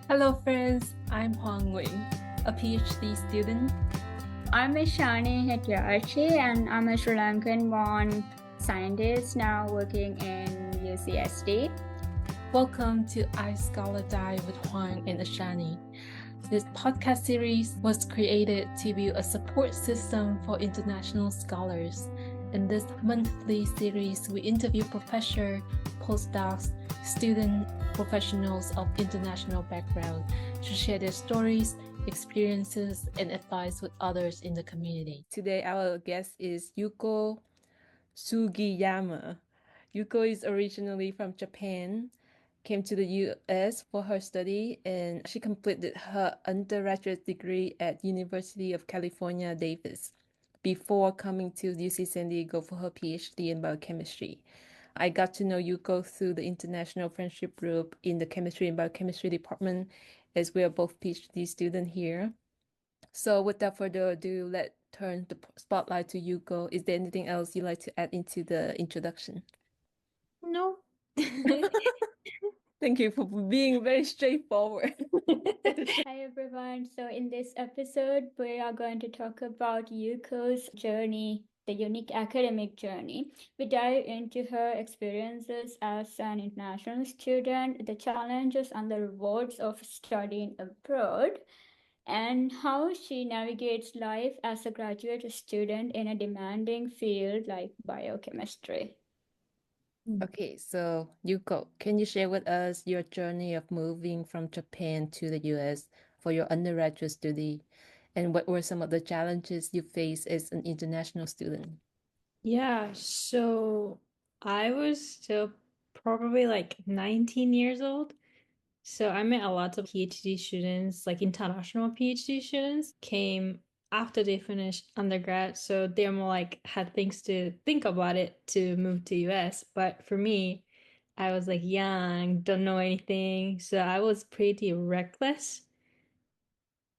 Hello, friends. I'm Huang Wing, a PhD student. I'm Ishani Hetyachi and I'm a Sri Lankan born scientist now working in UCSD. Welcome to I Scholar Dive with Huang and Ashani. This podcast series was created to be a support system for international scholars. In this monthly series, we interview professors, postdocs, student professionals of international background to share their stories, experiences, and advice with others in the community. Today, our guest is Yuko Sugiyama. Yuko is originally from Japan, came to the US for her study, and she completed her undergraduate degree at University of California, Davis, before coming to UC San Diego for her PhD in biochemistry. I got to know Yuko through the International Friendship Group in the Chemistry and Biochemistry department, as we are both PhD students here. So without further ado, let's turn the spotlight to Yuko. Is there anything else you'd like to add into the introduction? No. Thank you for being very straightforward. Hi everyone. So in this episode, we are going to talk about Yuko's journey, the unique academic journey. We dive into her experiences as an international student, the challenges and the rewards of studying abroad, and how she navigates life as a graduate student in a demanding field like biochemistry. Okay, so Yuko, can you share with us your journey of moving from Japan to the US for your undergraduate study? And what were some of the challenges you faced as an international student? Yeah, so I was still probably like 19 years old. So I met a lot of PhD students, like international PhD students, came after they finished undergrad. So they're more like had things to think about it to move to US. But for me, I was like young, don't know anything. So I was pretty reckless.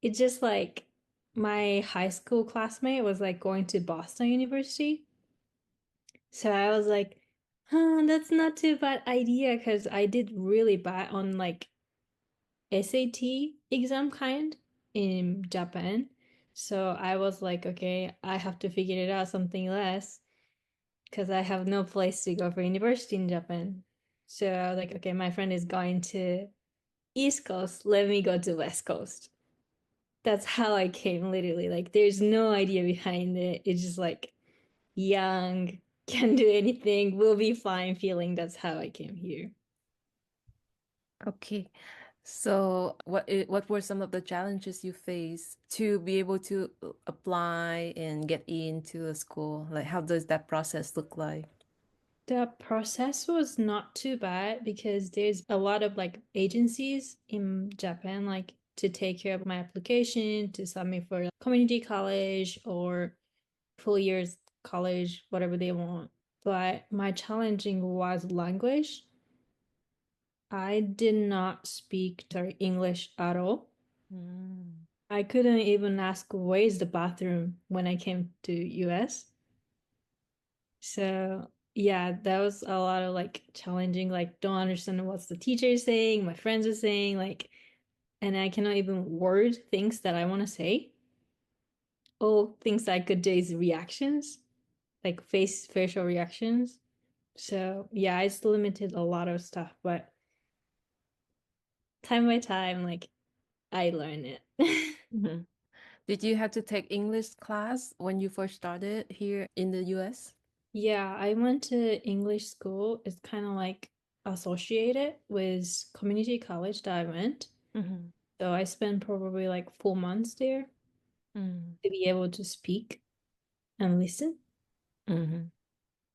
It's just like my high school classmate was like going to Boston University. So I was like, that's not too bad idea because I did really bad on like SAT exam kind in Japan. So I was like, okay, I have to figure it out something less because I have no place to go for university in Japan. So I was like, okay, my friend is going to East Coast, let me go to West Coast. That's how I came literally. Like there's no idea behind it. It's just like young, can do anything, will be fine feeling. That's how I came here. Okay. So what were some of the challenges you faced to be able to apply and get into a school? Like how does that process look like? The process was not too bad because there's a lot of like agencies in Japan, like to take care of my application, to submit for community college or full years college, whatever they want. But my challenging was language. I did not speak English at all. Mm. I couldn't even ask where is the bathroom when I came to US. So yeah, that was a lot of like challenging, like don't understand what the teacher is saying, my friends are saying, like, and I cannot even word things that I want to say. All things I could do is reactions, like facial reactions. So yeah, it's limited a lot of stuff, but time by time, like I learn it. Mhm. Did you have to take English class when you first started here in the US? Yeah, I went to English school. It's kind of like associated with community college that I went. Mm-hmm. So I spent probably like 4 months there to be able to speak and listen. Mm-hmm.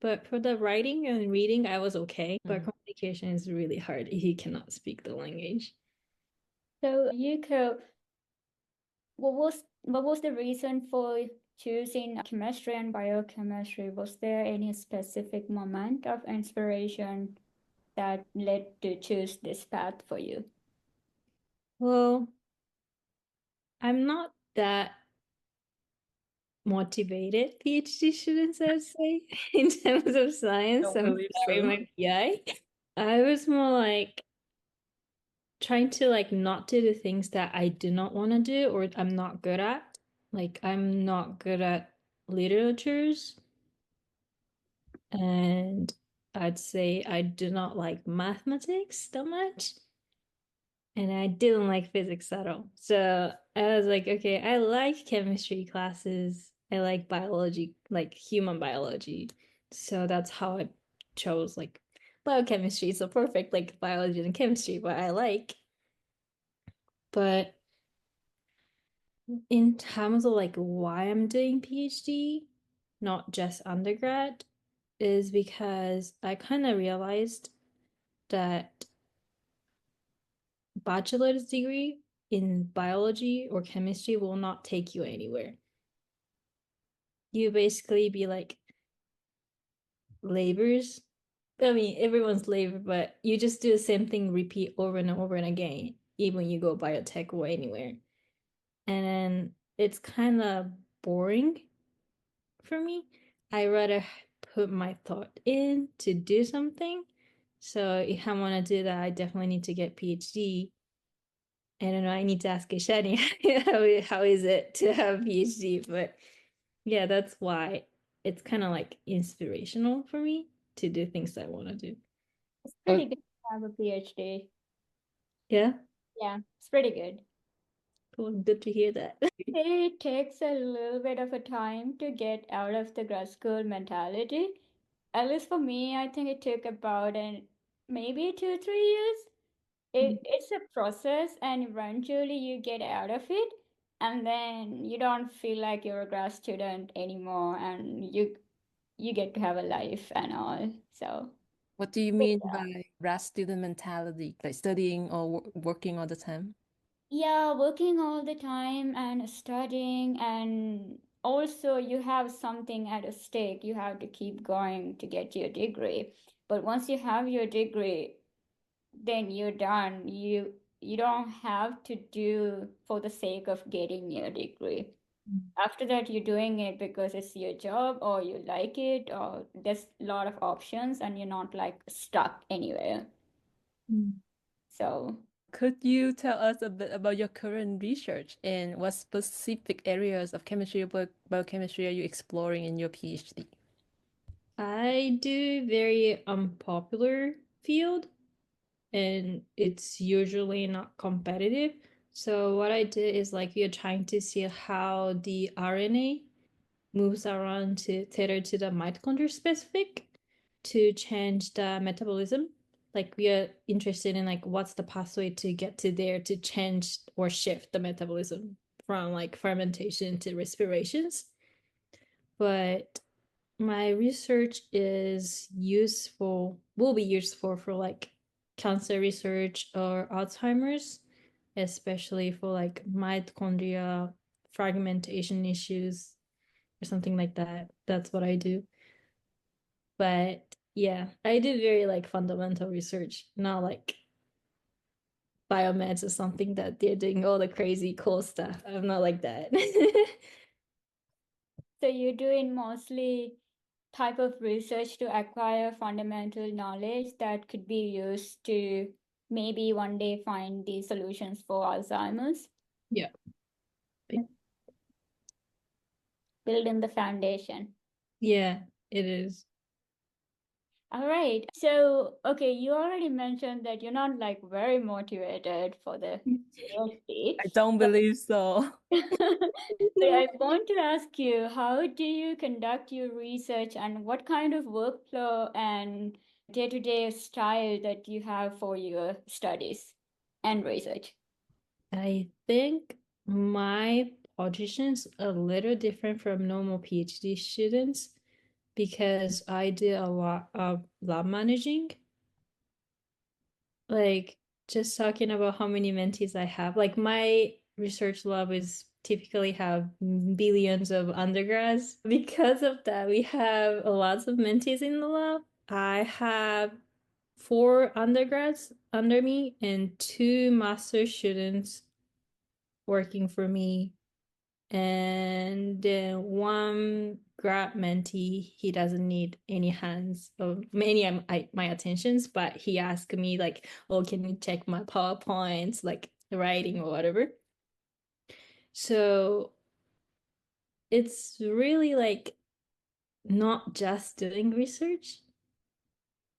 But for the writing and reading, I was okay. But communication is really hard if you cannot speak the language. So, Yuko, what was the reason for choosing chemistry and biochemistry? Was there any specific moment of inspiration that led to choose this path for you? Well, I'm not that motivated PhD students, I'd say, in terms of science. Don't I'm believe sorry, so. my PI. I was more like trying to like not do the things that I do not want to do or I'm not good at. Like I'm not good at literatures, and I'd say I do not like mathematics that much, and I didn't like physics at all. So I was like, okay, I like chemistry classes. I like biology, like human biology. So that's how I chose like biochemistry. So perfect, like biology and chemistry, what I like. But in terms of like why I'm doing PhD, not just undergrad, is because I kind of realized that bachelor's degree in biology or chemistry will not take you anywhere. You basically be like labors. I mean, everyone's labor, but you just do the same thing, repeat over and over and again, even when you go biotech or anywhere. And then it's kind of boring for me. I rather put my thought in to do something. So if I want to do that, I definitely need to get PhD. I don't know. I need to ask Ishani how is it to have PhD, but yeah, that's why it's kind of like inspirational for me to do things I want to do. It's pretty good to have a PhD. Yeah, Yeah, it's pretty good. cool. Good to hear that. It takes a little bit of a time to get out of the grad school mentality. At least for me, I think it took about maybe 2, 3 years. It's a process, and eventually you get out of it, and then you don't feel like you're a grad student anymore, and you get to have a life and all. So What do you mean by grad student mentality? Like studying or working all the time? yeah, working all the time and studying, and also you have something at a stake. You have to keep going to get your degree. But once you have your degree, then you're done. You don't have to do for the sake of getting your degree. After that, you're doing it because it's your job or you like it, or there's a lot of options and you're not like stuck anywhere. So Could you tell us a bit about your current research and what specific areas of chemistry or biochemistry are you exploring in your PhD? I do very unpopular field, and it's usually not competitive. So what I did is like we are trying to see how the RNA moves around to tether to the mitochondria specific to change the metabolism. Like we are interested in like what's the pathway to get to there to change or shift the metabolism from like fermentation to respirations. But my research is useful, will be useful for like cancer research or Alzheimer's, especially for like mitochondria fragmentation issues or something like that. That's what I do. But yeah, I did very like fundamental research, not like biomeds or something that they're doing all the crazy cool stuff. I'm not like that. so you're doing mostly type of research to acquire fundamental knowledge that could be used to maybe one day find the solutions for Alzheimer's, Yeah. build in the foundation. Yeah, it is. All right. So, okay, you already mentioned that you're not like very motivated for the PhD. I don't believe so. So I want to ask you, how do you conduct your research and what kind of workflow and day-to-day style that you have for your studies and research? I think my position's a little different from normal PhD students because I do a lot of lab managing. Like just talking about how many mentees I have. Like my research lab is typically have billions of undergrads. Because of that, we have lots of mentees in the lab. I have 4 undergrads under me and 2 master students working for me And then one grad mentee, he doesn't need any hands of my attentions, but he asked me like, "Oh, can you check my PowerPoints, like writing or whatever?" So it's really like not just doing research.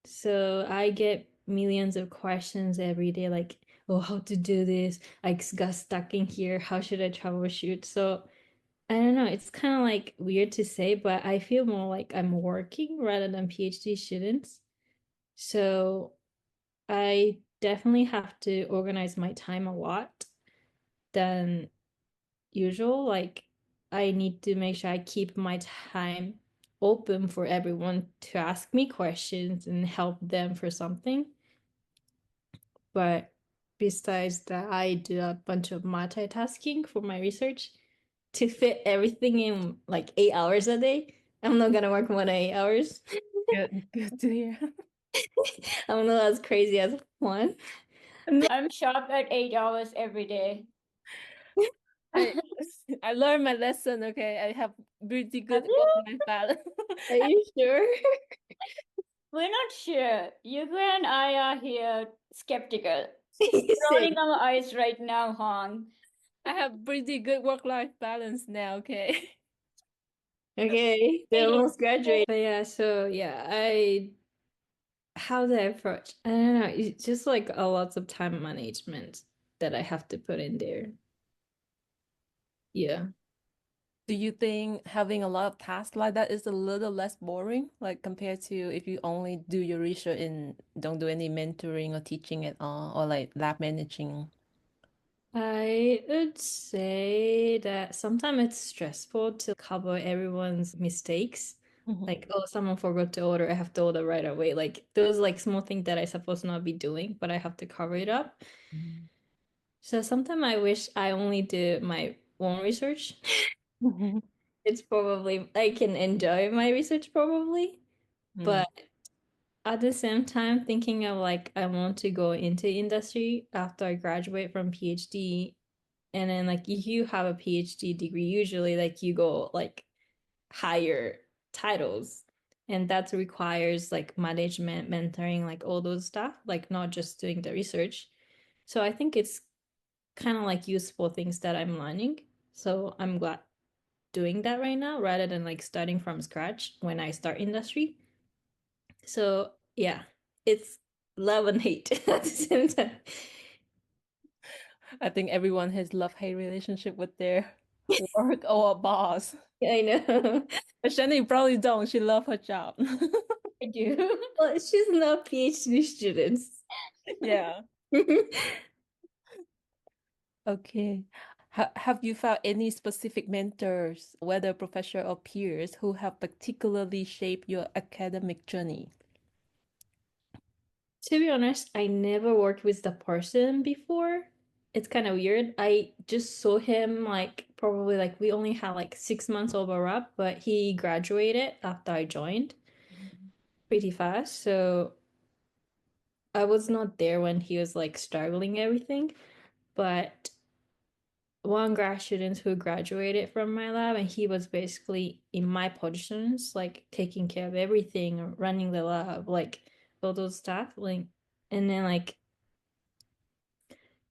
So I get millions of questions every day, like, "Oh, how to do this? I got stuck in here. How should I troubleshoot?" So I don't know. It's kind of like weird to say, but I feel more like I'm working rather than PhD students. So I definitely have to organize my time a lot than usual. Like I need to make sure I keep my time open for everyone to ask me questions and help them for something. But besides that, I do a bunch of multitasking for my research to fit everything in like 8 hours a day. I'm not gonna work more than 8 hours. Good to hear. I'm not as crazy as one. I'm sharp at 8 hours every day. I I learned my lesson, okay? I have pretty Have good you? work-life balance. Are you sure? We're not sure. Yuko and I are here skeptical. Same. Rolling our eyes right now, Hong. I have pretty good work-life balance now, okay? Okay, they Waiting. almost graduate. But yeah, so yeah, I how do I approach? I don't know. It's just like a lots of time management that I have to put in there. Yeah. Do you think having a lot of tasks like that is a little less boring, like compared to if you only do your research and don't do any mentoring or teaching at all, or like lab managing? I would say that sometimes it's stressful to cover everyone's mistakes. Mhm. Like, oh, someone forgot to order, I have to order right away. Like those like small things that I supposed not be doing, but I have to cover it up. Mhm. So sometimes I wish I only do my own research. Mhm. It's probably I can enjoy my research probably, Mm. but at the same time thinking of like I want to go into industry after I graduate from PhD. And then like if you have a PhD degree, usually like you go like higher titles. And that requires like management, mentoring, like all those stuff, like not just doing the research. So I think it's kind of like useful things that I'm learning. So I'm glad doing that right now rather than like starting from scratch when I start industry. So yeah, it's love and hate at the same time. I think everyone has love-hate relationship with their work or boss. I know. But Shani probably don't. She love her job. I do. Well, she's not PhD students. Yeah. Okay. Have you found any specific mentors, whether professor or peers, who have particularly shaped your academic journey? To be honest, I never worked with the person before. It's kind of weird. I just saw him like probably like we only had like 6 months overlap, but he graduated after I joined pretty fast. So I was not there when he was like struggling everything. But one grad student who graduated from my lab and he was basically in my positions, like taking care of everything, running the lab, like all those stuff. Like and then like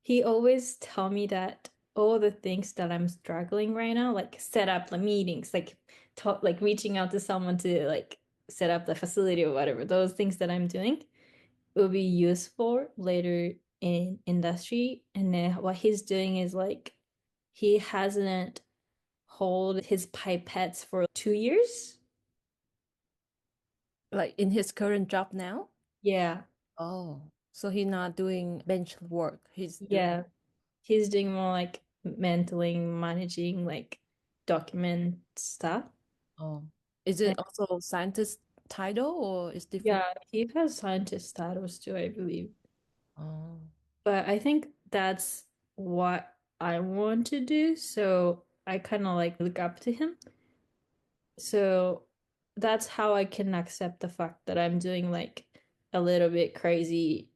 he always tell me that all the things that I'm struggling right now, like set up the meetings, like talk, like reaching out to someone to like set up the facility or whatever, those things that I'm doing will be useful later in industry. And then what he's doing is like he hasn't hold his pipettes for 2 years. Like in his current job now? Yeah, Oh, so he's not doing bench work. He's doing, yeah. He's doing more like mentoring, managing like document stuff. oh. Is it also scientist title or is different? Yeah, he has scientist status too, I believe. Oh. But I think that's what I want to do. So I kind of like look up to him. So that's how I can accept the fact that I'm doing like a little bit crazy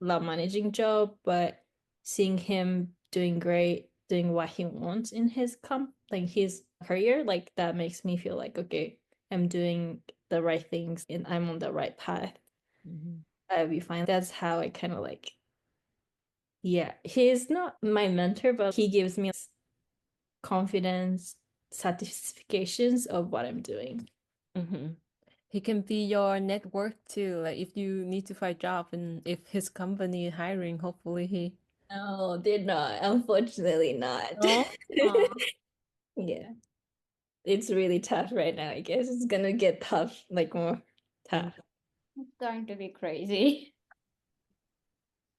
lab managing job, but seeing him doing great, doing what he wants in his his career, like that makes me feel like, okay, I'm doing the right things and I'm on the right path. I'll be fine. That's how I kind of like, yeah, he's not my mentor, but he gives me confidence, certifications of what I'm doing. He can be your network too. Like if you need to find job and if his company is hiring, hopefully he. No, they're not. Unfortunately, not. No. Aw. Yeah, it's really tough right now. I guess it's gonna get tough, like more tough. It's going to be crazy.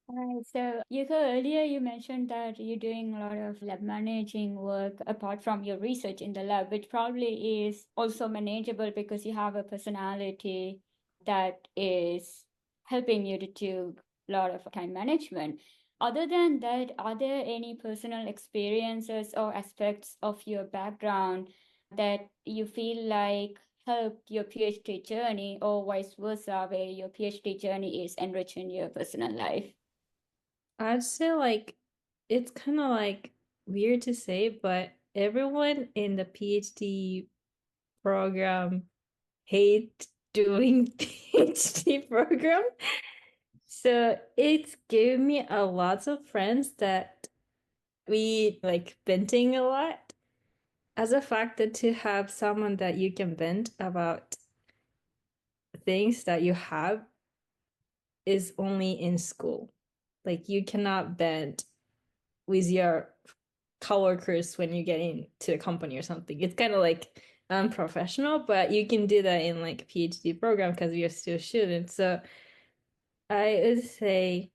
Right. So, Yuko, earlier you mentioned that you're doing a lot of lab managing work apart from your research in the lab, which probably is also manageable because you have a personality that is helping you to do a lot of time management. Other than that, are there any personal experiences or aspects of your background that you feel like helped your PhD journey, or vice versa, where your PhD journey is enriching your personal life? I'd say like it's kind of like weird to say, but everyone in the PhD program hate doing PhD program. So it's gave me a lot of friends that we like venting a lot. As a factor to have someone that you can vent about things that you have is only in school. Like you cannot vent with your coworkers when you get into a company or something. It's kind of like unprofessional, but you can do that in like a PhD program because we are still students. So I would say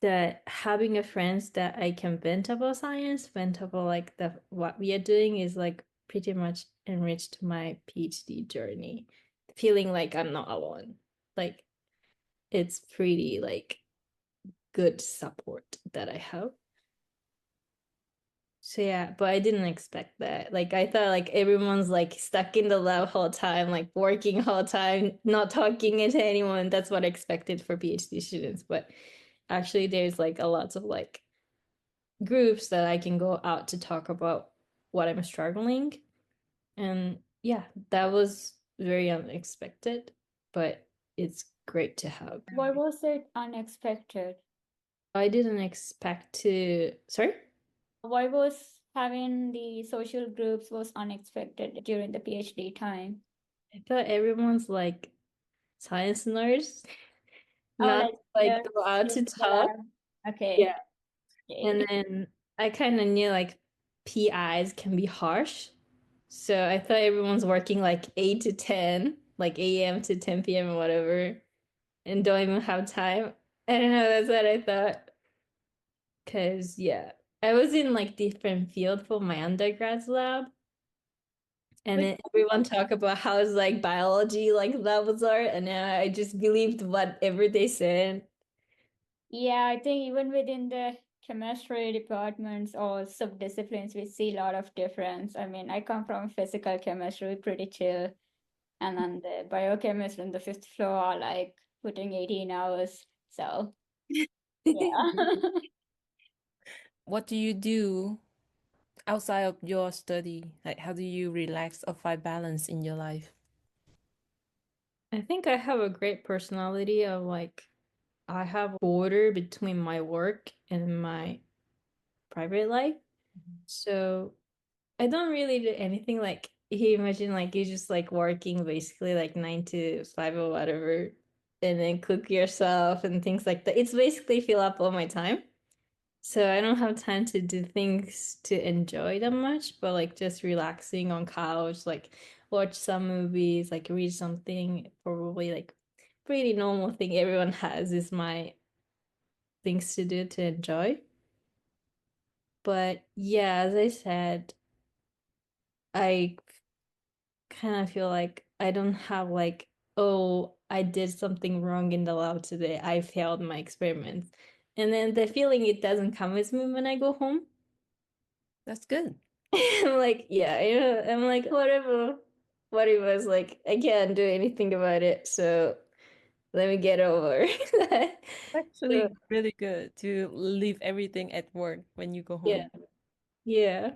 that having a friends that I can vent about science, vent about like the what we are doing is like pretty much enriched my PhD journey. Feeling like I'm not alone. Like it's pretty like good support that I have. So yeah, but I didn't expect that. Like I thought like everyone's like stuck in the lab whole time, like working whole time, not talking to anyone. That's what I expected for PhD students. But actually there's like a lot of like groups that I can go out to talk about what I'm struggling. And yeah, that was very unexpected, but it's great to have. Why was it unexpected? I didn't expect to, sorry? Why was having the social groups was unexpected during the PhD time? I thought everyone's like science nerds, Oh, not like like nerds go out in to the talk. lab. Okay. Yeah. And Okay. then I kind of knew like PIs can be harsh. So I thought everyone's working like 8 to 10, like AM to 10 p.m. or whatever, and don't even have time. I don't know, that's what I thought. Because, yeah, I was in like different field for my undergrad lab. And Which, then everyone talk about how it's like biology, like levels are, and I just believed whatever they said. yeah, I think even within the chemistry departments or subdisciplines, we see a lot of difference. I mean, I come from physical chemistry, pretty chill. And then the biochemists on the fifth floor are like putting 18 hours. So, yeah. What do you do outside of your study? Like, how do you relax or find balance in your life? I think I have a great personality of like I have border between my work and my private life. So I don't really do anything like you imagine like you just like working basically like 9 to 5 or whatever and then cook yourself and things like that. It's basically fill up all my time. So I don't have time to do things to enjoy that much, but like just relaxing on couch, like watch some movies, like read something, probably like pretty normal thing everyone has is my things to do to enjoy. But yeah, as I said, I kind of feel like I don't have like, oh, I did something wrong in the lab today. I failed my experiments. And then the feeling it doesn't come with me when I go home. That's good. I'm like, yeah, I'm like, whatever. What it was like, I can't do anything about it. So let me get over. So, Actually, really good to leave everything at work when you go yeah. home. Yeah.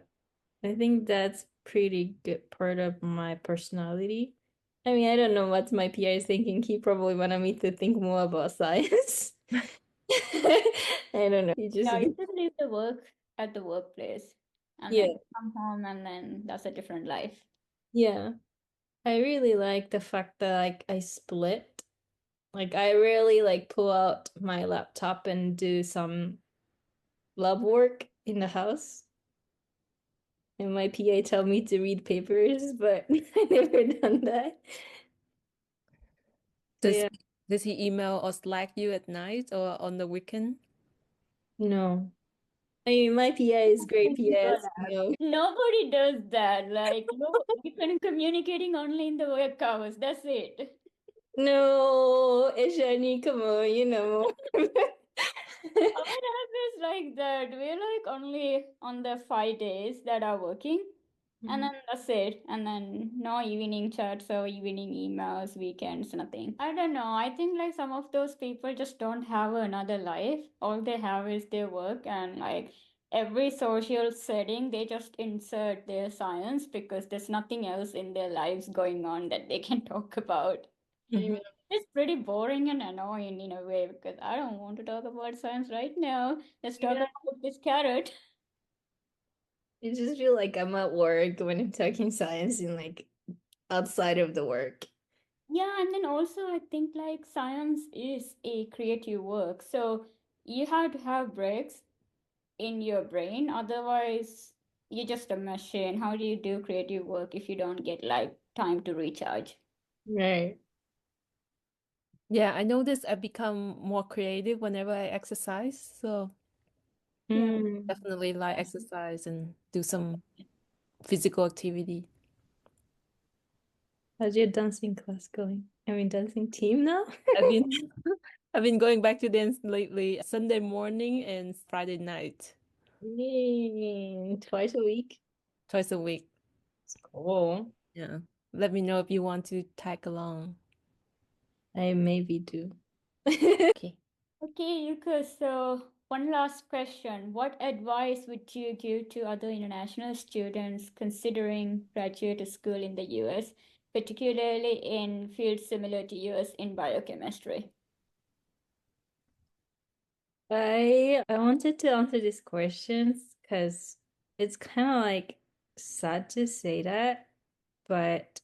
I think that's pretty good part of my personality. I mean, I don't know what my PI is thinking. He probably wanted me to think more about science. I don't know. He just Yeah, you just leave the work at the workplace and yeah, then come home and then that's a different life. yeah. I really like the fact that like I split. Like I really like pull out my laptop and do some lab work in the house. And my PA tell me to read papers, but I never done that. So Does yeah, does he email or Slack you at night or on the weekend? no. I mean, my PA is great PA, no. Nobody does that. Like, no, you can communicating only in the work hours. That's it. No, Ishani, come on, you know. Our app is like that. We're like only on the 5 days that are working, and then that's it. And then no evening chats or evening emails, weekends, nothing. I don't know. I think like some of those people just don't have another life. All they have is their work, and like every social setting, they just insert their science because there's nothing else in their lives going on that they can talk about. Mhm. It's pretty boring and annoying in a way because I don't want to talk about science right now. Let's talk Yeah, about this carrot. I just feel like I'm at work when I'm talking science and like outside of the work. Yeah, and then also I think like science is a creative work. So you have to have breaks in your brain. Otherwise, you're just a machine. How do you do creative work if you don't get like time to recharge? Right. Yeah, I notice I become more creative whenever I exercise. So Yeah. Hmm. definitely like exercise and do some physical activity. How's your dancing class going? I mean, dancing team now? I've been I've been going back to dance lately, Sunday morning and Friday night, Twice a week. twice a week. It's cool. Yeah. Let me know if you want to tag along. I maybe do. Okay. Okay, Yuko, so one last question. What advice would you give to other international students considering graduate school in the US, particularly in fields similar to yours in biochemistry? I wanted to answer these questions because it's kind of like sad to say that, but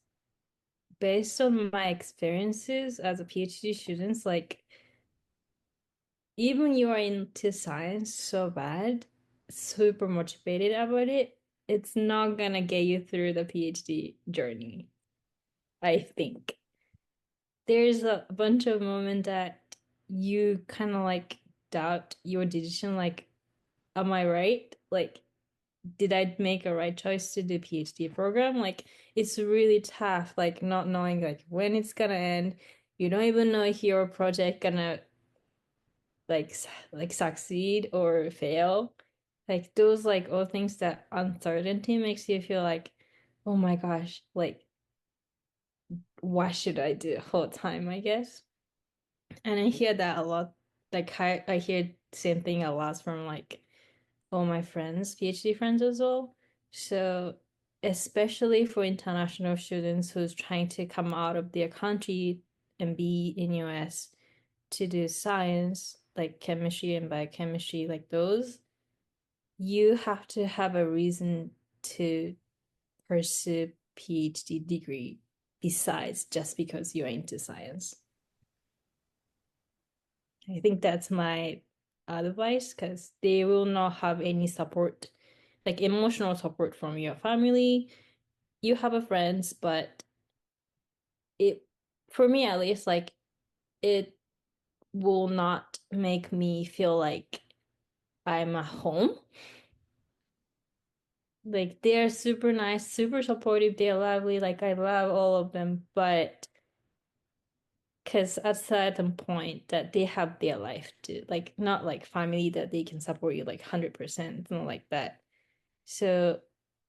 based on my experiences as a PhD student, like even you are into science so bad, super motivated about it, it's not gonna get you through the PhD journey, I think. There's a bunch of moments that you kind of like doubt your decision, like, am I right? Like, did I make a right choice to do PhD program? Like, it's really tough, like not knowing like when it's gonna end. You don't even know if your project gonna like succeed or fail. Like those like all things that uncertainty makes you feel like, oh my gosh, like what should I do the whole time, I guess. And I hear that a lot. Like I hear the same thing a lot from like all my friends, PhD friends as well. So especially for international students who's trying to come out of their country and be in US to do science, like chemistry and biochemistry, like those, you have to have a reason to pursue PhD degree besides just because you're into science. I think that's my advice because they will not have any support, like emotional support from your family. You have a friends, but it, for me at least, like it will not make me feel like I'm at home. Like they're super nice, super supportive, they're lovely, like I love all of them, but because at a certain point that they have their life to like not like family that they can support you like 100%, not like that. So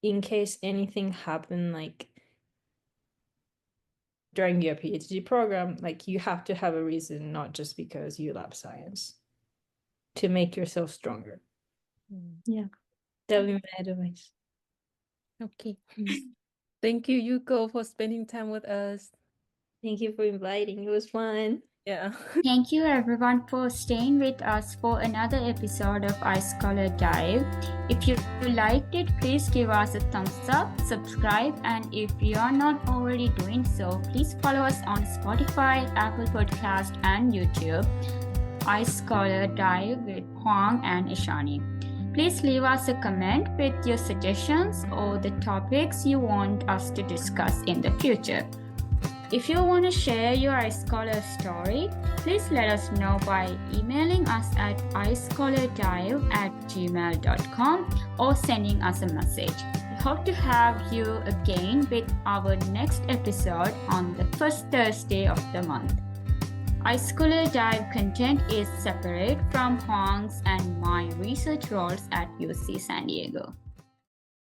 in case anything happened like during your PhD program, like you have to have a reason, not just because you love science, to make yourself stronger. Mm. Yeah. That would be my advice. Okay. Thank you, Yuko, for spending time with us. Thank you for inviting. It was fun. Yeah. Thank you everyone for staying with us for another episode of iScholar Dive. If you liked it, please give us a thumbs up, subscribe, and if you are not already doing so, please follow us on Spotify, Apple Podcast, and YouTube. iScholar Dive with Huang and Ishani. Please leave us a comment with your suggestions or the topics you want us to discuss in the future. If you want to share your iScholar story, please let us know by emailing us at ischolardive@gmail.com or sending us a message. We hope to have you again with our next episode on the first Thursday of the month. iScholar Dive content is separate from Huang's and my research roles at UC San Diego.